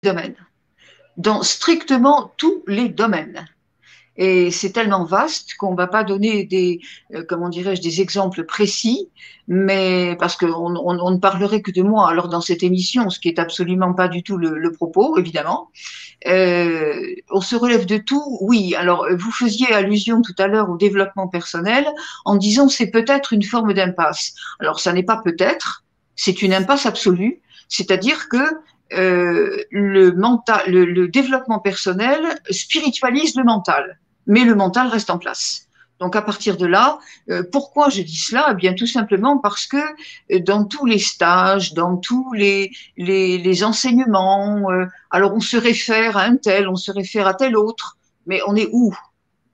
domaines, dans strictement tous les domaines. Et c'est tellement vaste qu'on ne va pas donner des, comment dirais-je, des exemples précis, mais parce qu'on ne parlerait que de moi alors dans cette émission, ce qui est absolument pas du tout le propos, évidemment. On se relève de tout, oui. Alors, vous faisiez allusion tout à l'heure au développement personnel en disant c'est peut-être une forme d'impasse. Alors, ça n'est pas peut-être, c'est une impasse absolue, c'est-à-dire que le développement personnel spiritualise le mental, mais le mental reste en place. Donc à partir de là, pourquoi je dis cela? Eh bien tout simplement parce que dans tous les stages, dans tous les enseignements, alors on se réfère à un tel, on se réfère à tel autre, mais on est où?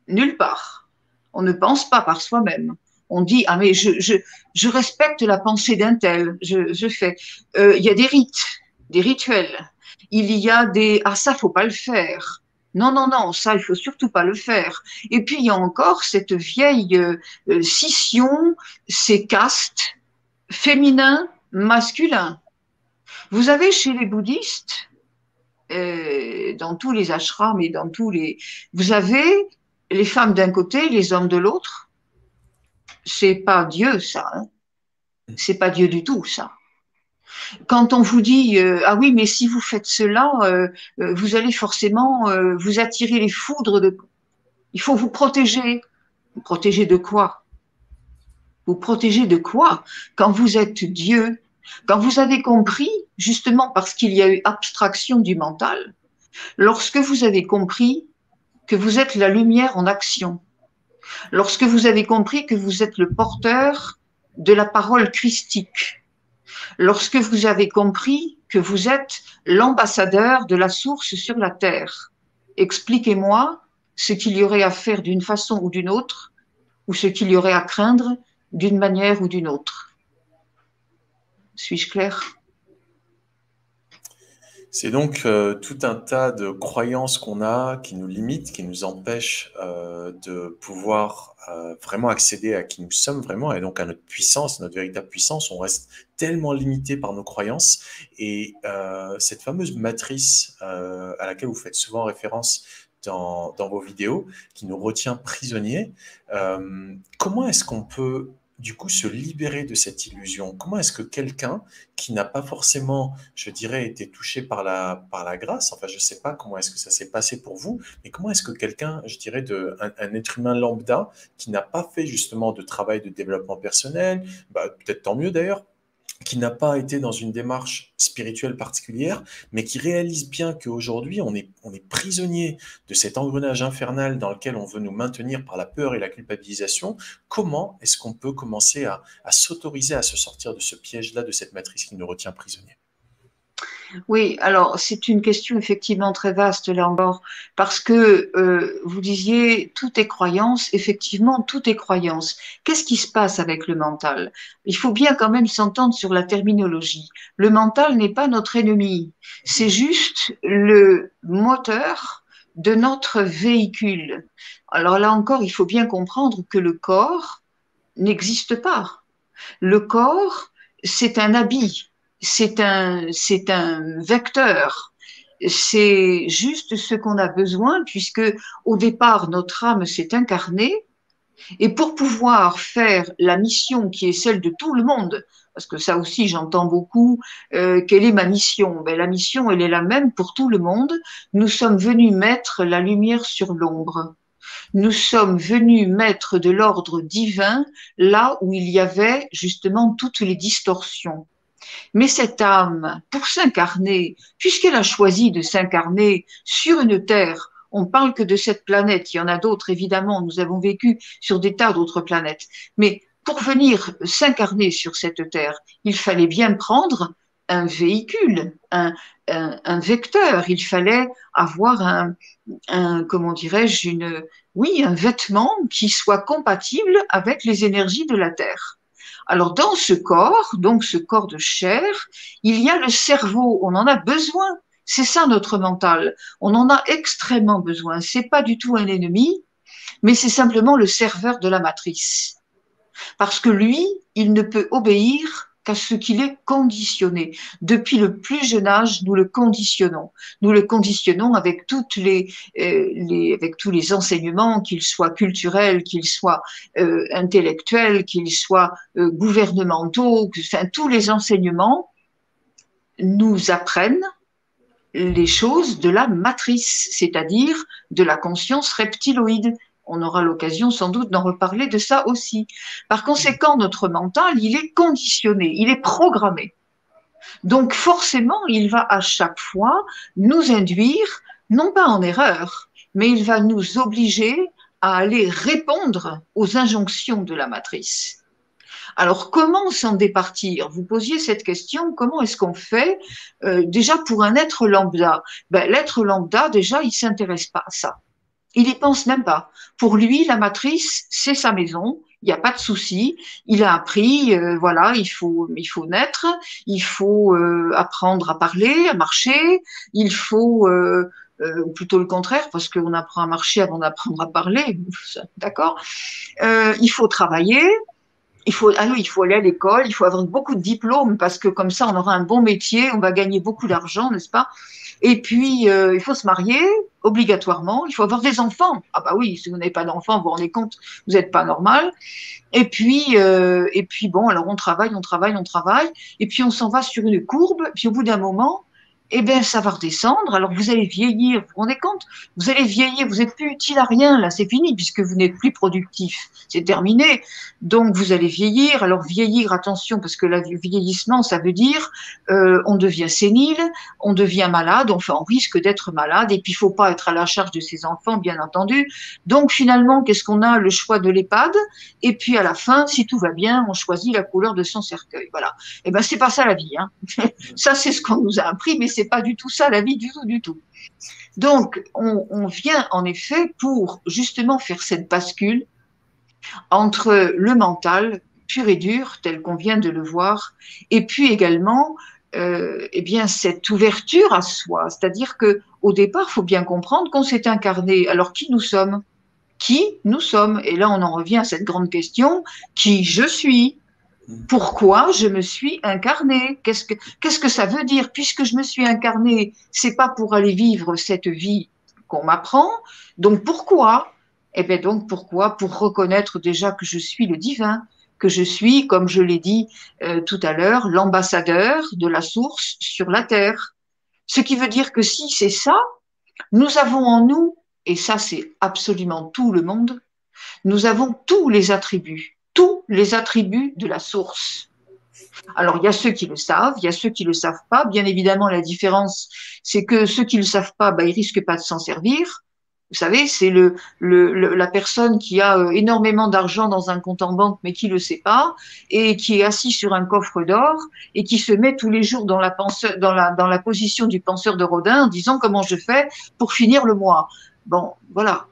Nulle part. On ne pense pas par soi-même. On dit ah mais je respecte la pensée d'un tel, je fais. Il y a des rites, des rituels. Il y a des ah ça faut pas le faire. Non, non, non, ça, il faut surtout pas le faire. Et puis, il y a encore cette vieille scission, ces castes, féminin, masculin. Vous avez chez les bouddhistes, dans tous les ashrams et dans tous les... Vous avez les femmes d'un côté, les hommes de l'autre. C'est pas Dieu, ça. Hein. C'est pas Dieu du tout, ça. Quand on vous dit ah oui, mais si vous faites cela, vous allez forcément vous attirer les foudres de. Il faut vous protéger. Vous protéger de quoi? Vous protéger de quoi? Quand vous êtes Dieu, quand vous avez compris, justement parce qu'il y a eu abstraction du mental, lorsque vous avez compris que vous êtes la lumière en action, lorsque vous avez compris que vous êtes le porteur de la parole christique, lorsque vous avez compris que vous êtes l'ambassadeur de la source sur la terre, expliquez-moi ce qu'il y aurait à faire d'une façon ou d'une autre, ou ce qu'il y aurait à craindre d'une manière ou d'une autre. Suis-je clair? C'est donc tout un tas de croyances qu'on a qui nous limitent, qui nous empêchent de pouvoir vraiment accéder à qui nous sommes vraiment et donc à notre puissance, notre véritable puissance. On reste tellement limité par nos croyances et cette fameuse matrice à laquelle vous faites souvent référence dans vos vidéos, qui nous retient prisonniers, comment est-ce qu'on peut du coup se libérer de cette illusion? Comment est-ce que quelqu'un qui n'a pas forcément, je dirais, été touché par la grâce, enfin je ne sais pas comment est-ce que ça s'est passé pour vous, mais comment est-ce que quelqu'un, je dirais, un être humain lambda qui n'a pas fait justement de travail de développement personnel, bah, peut-être tant mieux d'ailleurs, qui n'a pas été dans une démarche spirituelle particulière, mais qui réalise bien qu'aujourd'hui, on est prisonnier de cet engrenage infernal dans lequel on veut nous maintenir par la peur et la culpabilisation. Comment est-ce qu'on peut commencer à s'autoriser à se sortir de ce piège-là, de cette matrice qui nous retient prisonniers? Oui, alors c'est une question effectivement très vaste là encore, parce que vous disiez tout est croyance, effectivement tout est croyance. Qu'est-ce qui se passe avec le mental? Il faut bien quand même s'entendre sur la terminologie. Le mental n'est pas notre ennemi, c'est juste le moteur de notre véhicule. Alors là encore, il faut bien comprendre que le corps n'existe pas. Le corps, c'est un habit, c'est un vecteur. C'est juste ce qu'on a besoin, puisque au départ, notre âme s'est incarnée, et pour pouvoir faire la mission qui est celle de tout le monde, parce que ça aussi j'entends beaucoup, quelle est ma mission? Ben, la mission, elle est la même pour tout le monde. Nous sommes venus mettre la lumière sur l'ombre. Nous sommes venus mettre de l'ordre divin là où il y avait justement toutes les distorsions. Mais cette âme, pour s'incarner, puisqu'elle a choisi de s'incarner sur une terre, on parle que de cette planète, il y en a d'autres évidemment, nous avons vécu sur des tas d'autres planètes, mais pour venir s'incarner sur cette terre, il fallait bien prendre un véhicule, un vecteur, il fallait avoir comment dirais-je, oui, un vêtement qui soit compatible avec les énergies de la Terre. Alors, dans ce corps, donc ce corps de chair, il y a le cerveau. On en a besoin. C'est ça notre mental. On en a extrêmement besoin. C'est pas du tout un ennemi, mais c'est simplement le serveur de la matrice. Parce que lui, il ne peut obéir qu'à ce qu'il est conditionné. Depuis le plus jeune âge, nous le conditionnons. Nous le conditionnons avec avec tous les enseignements, qu'ils soient culturels, qu'ils soient intellectuels, qu'ils soient gouvernementaux, enfin tous les enseignements nous apprennent les choses de la matrice, c'est-à-dire de la conscience reptiloïde. On aura l'occasion sans doute d'en reparler de ça aussi. Par conséquent, notre mental, il est conditionné, il est programmé. Donc forcément, il va à chaque fois nous induire, non pas en erreur, mais il va nous obliger à aller répondre aux injonctions de la matrice. Alors, comment s'en départir? Vous posiez cette question, comment est-ce qu'on fait déjà pour un être lambda? L'être lambda, déjà, il ne s'intéresse pas à ça. Il n'y pense même pas. Pour lui, la matrice, c'est sa maison, il n'y a pas de souci. Il a appris, voilà, il faut naître, il faut apprendre à parler, à marcher, il faut... ou plutôt le contraire, parce qu'on apprend à marcher avant d'apprendre à parler, d'accord. Il faut travailler, il faut aller à l'école, il faut avoir beaucoup de diplômes parce que comme ça, on aura un bon métier, on va gagner beaucoup d'argent, n'est-ce pas? Et puis, il faut se marier obligatoirement, il faut avoir des enfants. Ah bah oui, si vous n'avez pas d'enfants, vous vous rendez compte, vous n'êtes pas normal. Et puis bon, alors on travaille, et puis on s'en va sur une courbe, puis au bout d'un moment, eh bien, ça va redescendre. Alors, vous allez vieillir, vous vous rendez compte? Vous allez vieillir, vous n'êtes plus utile à rien, là, c'est fini, puisque vous n'êtes plus productif. C'est terminé. Donc, vous allez vieillir. Alors, vieillir, attention, parce que le vieillissement, ça veut dire on devient sénile, on devient malade, enfin, on risque d'être malade, et puis il ne faut pas être à la charge de ses enfants, bien entendu. Donc, finalement, qu'est-ce qu'on a? Le choix de l'EHPAD, et puis à la fin, si tout va bien, on choisit la couleur de son cercueil. Voilà. Eh ben, c'est pas ça la vie, hein. Ça, c'est ce qu'on nous a appris, mais c'est pas du tout ça la vie, du tout. Donc, on vient en effet pour justement faire cette bascule entre le mental pur et dur, tel qu'on vient de le voir, et puis également, eh bien, cette ouverture à soi. C'est-à-dire que au départ, il faut bien comprendre qu'on s'est incarné. Alors, qui nous sommes? Qui nous sommes? Et là, on en revient à cette grande question, qui je suis? Pourquoi je me suis incarnée? Qu'est-ce que ça veut dire? Puisque je me suis incarnée, c'est pas pour aller vivre cette vie qu'on m'apprend. Donc pourquoi? Eh bien donc pourquoi? Pour reconnaître déjà que je suis le divin, que je suis, comme je l'ai dit tout à l'heure, l'ambassadeur de la source sur la terre. Ce qui veut dire que si c'est ça, nous avons en nous, et ça c'est absolument tout le monde, nous avons tous les attributs de la source. Alors, il y a ceux qui le savent, il y a ceux qui ne le savent pas. Bien évidemment, la différence, c'est que ceux qui ne le savent pas, ils risquent pas de s'en servir. Vous savez, c'est la personne qui a énormément d'argent dans un compte en banque, mais qui ne le sait pas, et qui est assis sur un coffre d'or, et qui se met tous les jours dans la position du penseur de Rodin, en disant comment je fais pour finir le mois. Bon, voilà.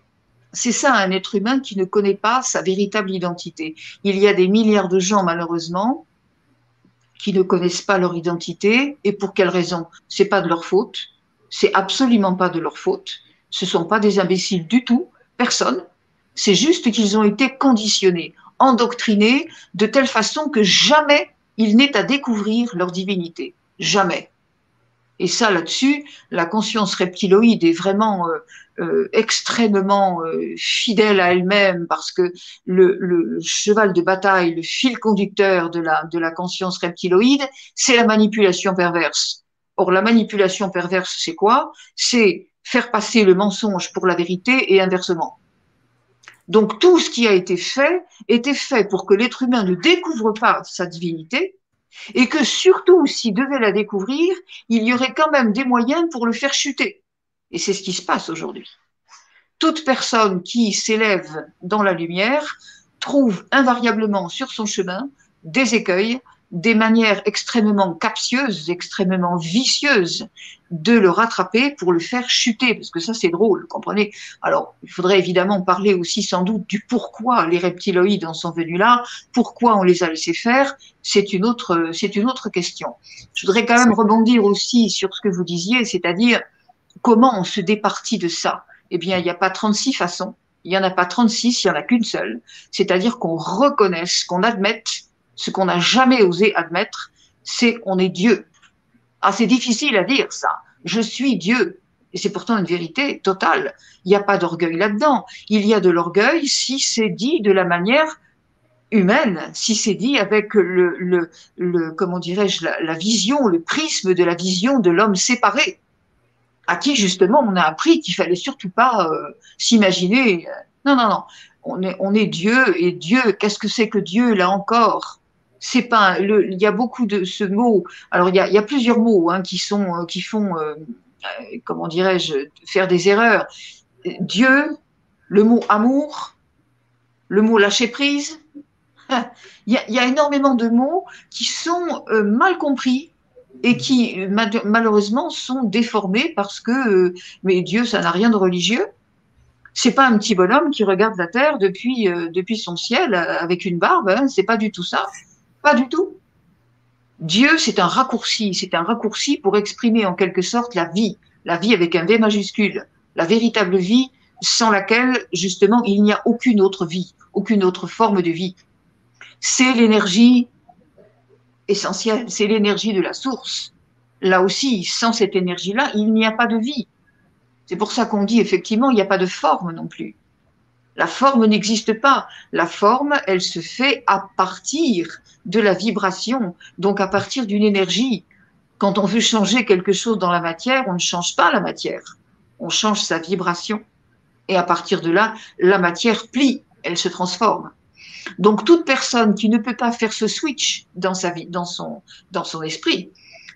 C'est ça, un être humain qui ne connaît pas sa véritable identité. Il y a des milliards de gens, malheureusement, qui ne connaissent pas leur identité. Et pour quelle raison? C'est pas de leur faute. C'est absolument pas de leur faute. Ce sont pas des imbéciles du tout. Personne. C'est juste qu'ils ont été conditionnés, endoctrinés, de telle façon que jamais ils n'aient à découvrir leur divinité. Jamais. Et ça, là-dessus, la conscience reptiloïde est vraiment extrêmement fidèle à elle-même parce que le cheval de bataille, le fil conducteur de la conscience reptiloïde, c'est la manipulation perverse. Or, la manipulation perverse, c'est quoi? C'est faire passer le mensonge pour la vérité et inversement. Donc, tout ce qui a été fait était fait pour que l'être humain ne découvre pas sa divinité, et que surtout, s'il devait la découvrir, il y aurait quand même des moyens pour le faire chuter. Et c'est ce qui se passe aujourd'hui. Toute personne qui s'élève dans la lumière trouve invariablement sur son chemin des écueils, des manières extrêmement captieuses, extrêmement vicieuses de le rattraper pour le faire chuter, parce que ça c'est drôle, comprenez. Alors, il faudrait évidemment parler aussi sans doute du pourquoi les reptiloïdes en sont venus là, pourquoi on les a laissés faire, c'est une autre question. Je voudrais quand même rebondir aussi sur ce que vous disiez, c'est-à-dire comment on se départit de ça. Eh bien, il n'y a pas 36 façons, il n'y en a pas 36, il n'y en a qu'une seule, c'est-à-dire qu'on reconnaisse, qu'on admette ce qu'on n'a jamais osé admettre, c'est on est Dieu. Ah, c'est difficile à dire ça. Je suis Dieu. Et c'est pourtant une vérité totale. Il n'y a pas d'orgueil là-dedans. Il y a de l'orgueil si c'est dit de la manière humaine, si c'est dit avec comment dirais-je, la vision, le prisme de la vision de l'homme séparé, à qui justement on a appris qu'il fallait surtout pas s'imaginer. Non, non, non. On est Dieu, et Dieu, qu'est-ce que c'est que Dieu là encore? C'est pas il y a beaucoup de ce mot. Alors il y a plusieurs mots hein, qui font comment dirais-je, faire des erreurs. Dieu, le mot amour, le mot lâcher prise. Il y a énormément de mots qui sont mal compris et qui malheureusement sont déformés parce que mais Dieu, ça n'a rien de religieux. C'est pas un petit bonhomme qui regarde la terre depuis son ciel avec une barbe. Hein, c'est pas du tout ça. Pas du tout. Dieu, c'est un raccourci pour exprimer en quelque sorte la vie avec un V majuscule, la véritable vie sans laquelle, justement, il n'y a aucune autre vie, aucune autre forme de vie. C'est l'énergie essentielle, c'est l'énergie de la source. Là aussi, sans cette énergie-là, il n'y a pas de vie. C'est pour ça qu'on dit, effectivement, il n'y a pas de forme non plus. La forme n'existe pas. La forme, elle se fait à partir de la vibration, donc à partir d'une énergie. Quand on veut changer quelque chose dans la matière, on ne change pas la matière, on change sa vibration. Et à partir de là, la matière plie, elle se transforme. Donc toute personne qui ne peut pas faire ce switch dans sa vie, dans son esprit,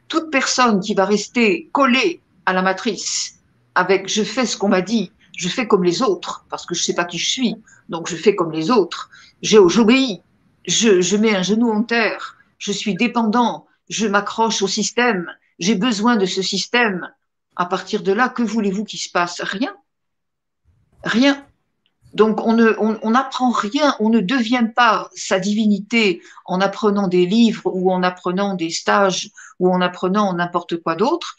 toute personne qui va rester collée à la matrice avec je fais ce qu'on m'a dit, je fais comme les autres, parce que je ne sais pas qui je suis, donc je fais comme les autres, j'obéis, je mets un genou en terre, je suis dépendant, je m'accroche au système, j'ai besoin de ce système. À partir de là, que voulez-vous qu'il se passe? Rien. Rien. Donc on n'apprend rien, on ne devient pas sa divinité en apprenant des livres ou en apprenant des stages ou en apprenant n'importe quoi d'autre.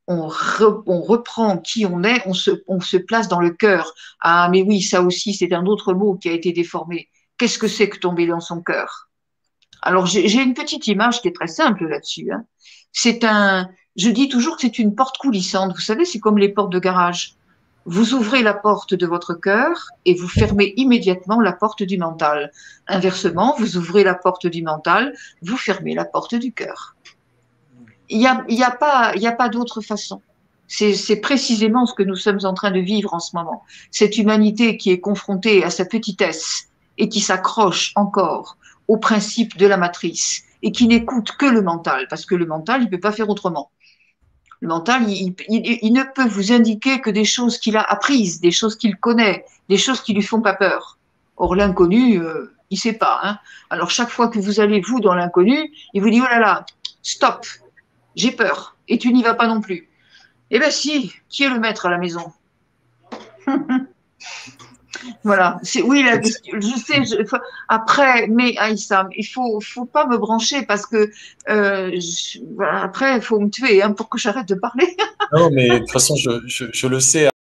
On reprend qui on est, on se place dans le cœur. Ah mais oui, ça aussi c'est un autre mot qui a été déformé. Qu'est-ce que c'est que tomber dans son cœur? Alors j'ai une petite image qui est très simple là-dessus. Hein. Je dis toujours que c'est une porte coulissante. Vous savez, c'est comme les portes de garage. Vous ouvrez la porte de votre cœur et vous fermez immédiatement la porte du mental. Inversement, vous ouvrez la porte du mental, vous fermez la porte du cœur. Il y a pas d'autre façon. C'est précisément ce que nous sommes en train de vivre en ce moment. Cette humanité qui est confrontée à sa petitesse et qui s'accroche encore au principe de la matrice et qui n'écoute que le mental, parce que le mental, il ne peut pas faire autrement. Le mental, il ne peut vous indiquer que des choses qu'il a apprises, des choses qu'il connaît, des choses qui lui font pas peur. Or, l'inconnu, il sait pas. Hein. Alors, chaque fois que vous allez, vous, dans l'inconnu, il vous dit, oh là là, stop, j'ai peur, et tu n'y vas pas non plus. Eh bien si, qui est le maître à la maison? Voilà, oui, je sais, après, mais Aïssa, il faut pas me brancher parce que voilà, après, il faut me tuer hein, pour que j'arrête de parler. Non, mais de toute façon, je le sais.